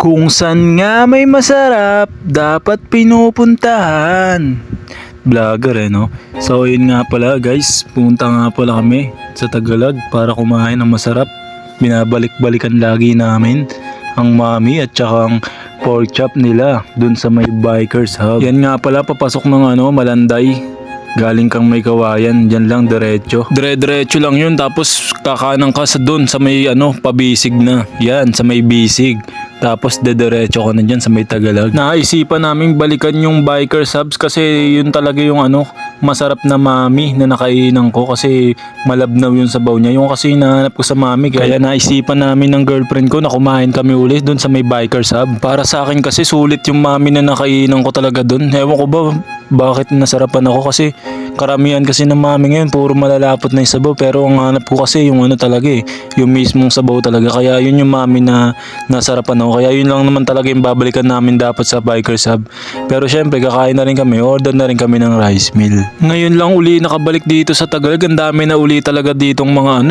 Kung saan nga may masarap, dapat pinupuntahan. Vlogger no? So yun nga pala guys, pumunta nga pala kami sa Tagalog para kumain ng masarap. Binabalik-balikan lagi namin ang mami at saka ang pork chop nila dun sa may Bikers Hub. Yan nga pala, papasok ng Malanday. Galing kang may kawayan, dyan lang diretso. Diretso lang yun, tapos kakanan ka sa dun sa may pabisig na. Yan, sa may bisig. Tapos dediretso ko na dyan sa may Tagalog. Naisipan naming balikan yung Biker Subs kasi yun talaga yung masarap na mami na nakainan ko kasi malabnaw yung sabaw niya. Yung kasi hinahanap ko sa mami. Kaya naisipan namin ng girlfriend ko na kumain kami ulit dun sa may Biker Sub. Para sa akin kasi sulit yung mami na nakainan ko talaga dun. Ewan ko ba bakit nasarapan ako kasi karamihan kasi ng mami ngayon puro malalapot na yung sabaw, pero ang hanap ko kasi yung talaga yung mismong sabaw talaga, kaya yun yung mami na nasarapan ako, kaya yun lang naman talaga yung babalikan namin dapat sa Biker Sub. Pero syempre kakain na rin kami, order na rin kami ng rice meal. Ngayon lang uli nakabalik dito sa Tagalog, ang dami na uli talaga ditong mga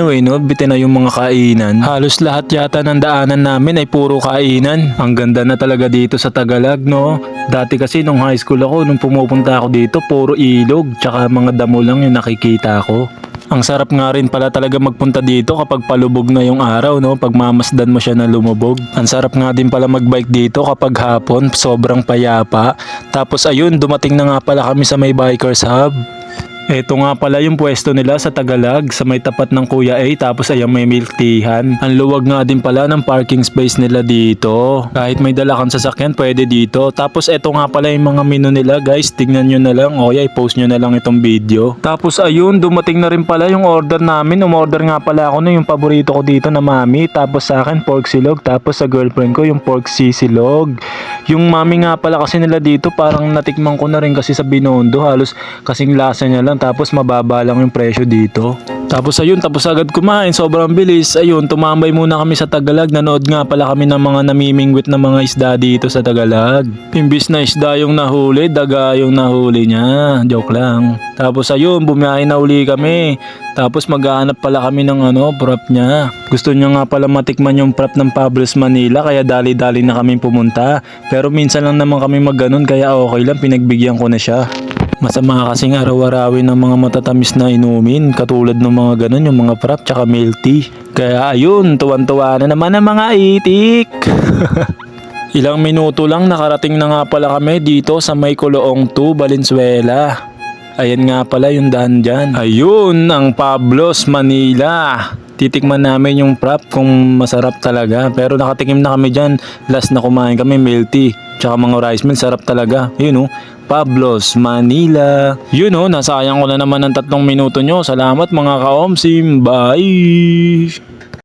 bitin na yung mga kainan. Halos lahat yata ng daanan namin ay puro kainan. Ang ganda na talaga dito sa Tagalog no. Dati kasi nung high school ako, nung pumupunta ako dito, puro ilog tsaka mga damo lang yung nakikita ko. Ang sarap nga rin pala talaga magpunta dito kapag palubog na yung araw no, pag mamasdan mo siya na lumubog. Ang sarap nga din pala magbike dito kapag hapon, sobrang payapa. Tapos ayun, dumating na nga pala kami sa may Bikers Hub. Ito nga pala yung pwesto nila sa Tagalog, sa may tapat ng Kuya A, tapos ayan may milk teahan. Ang luwag nga din pala ng parking space nila dito. Kahit may dala kang sasakyan, pwede dito. Tapos ito nga pala yung mga menu nila guys, tingnan nyo na lang. O i-post nyo na lang itong video. Tapos ayun, dumating na rin pala yung order namin. Umorder nga pala ako yung paborito ko dito na mami. Tapos sa akin, pork silog. Tapos sa girlfriend ko, yung pork sisilog. Yung mami nga pala kasi nila dito, parang natikman ko na rin kasi sa Binondo. Halos kasing lasa niya lang. Tapos mababa lang yung presyo dito. Tapos ayun, tapos agad kumain, sobrang bilis. Ayun, tumambay muna kami sa Tagalog. Nanood nga pala kami ng mga namimingwit na mga isda dito sa Tagalog. Imbis na isda yung nahuli, daga yung nahuli niya. Joke lang. Tapos ayun, bumiyahe na uli kami. Tapos maghahanap pala kami ng prop niya. Gusto niya nga pala matikman yung prop ng Pablo's Manila, kaya dali-dali na kami pumunta. Pero minsan lang naman kami magganon, kaya okay lang, pinagbigyan ko na siya. Masama kasing araw-arawin ng mga matatamis na inumin, katulad ng mga ganun, yung mga frap tsaka milk tea. Kaya ayun, tuwan-tuwa na naman ang mga itik. Ilang minuto lang nakarating na nga pala kami dito sa may Kuloong 2, Valenzuela. Ayan nga pala yung daan dyan. Ayun, ang Pablo's Manila. Titikman namin yung prop kung masarap talaga. Pero nakatikim na kami dyan. Last na kumain kami, milk tea. Tsaka mga rice meal, sarap talaga. Yun Pablo's Manila. Yun nasayang ko na naman ng 3 minuto nyo. Salamat mga ka-omsim. Bye!